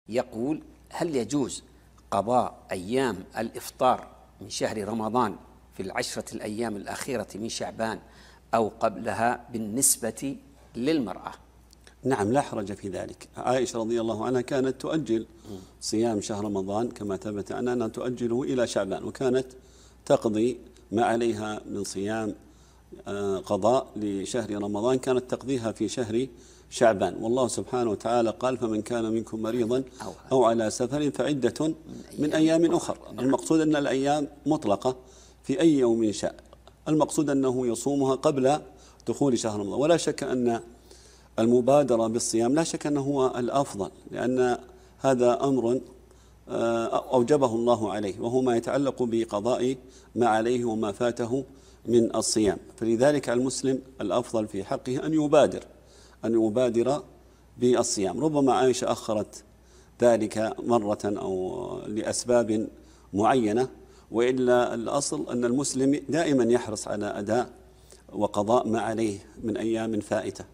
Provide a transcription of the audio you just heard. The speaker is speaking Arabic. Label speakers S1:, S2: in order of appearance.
S1: يقول: هل يجوز قضاء أيام الإفطار من شهر رمضان في العشرة الأيام الأخيرة من شعبان أو قبلها بالنسبة للمرأة؟
S2: نعم، لا حرج في ذلك. عائشة رضي الله عنها كانت تؤجل صيام شهر رمضان كما ثبت أنها تؤجله إلى شعبان، وكانت تقضي ما عليها من صيام قضاء لشهر رمضان كانت تقضيها في شهر شعبان. والله سبحانه وتعالى قال: فمن كان منكم مريضا أو على سفر فعدة من أيام أخر. المقصود أن الأيام مطلقة في أي يوم شاء، المقصود أنه يصومها قبل دخول شهر رمضان. ولا شك أن المبادرة بالصيام لا شك أنه هو الأفضل، لأن هذا أمر أوجبه الله عليه، وهو ما يتعلق بقضاء ما عليه وما فاته من الصيام. فلذلك المسلم الأفضل في حقه أن يبادر بالصيام. ربما عائشة أخرت ذلك مرة أو لأسباب معينة، وإلا الأصل أن المسلم دائما يحرص على أداء وقضاء ما عليه من أيام فائتة.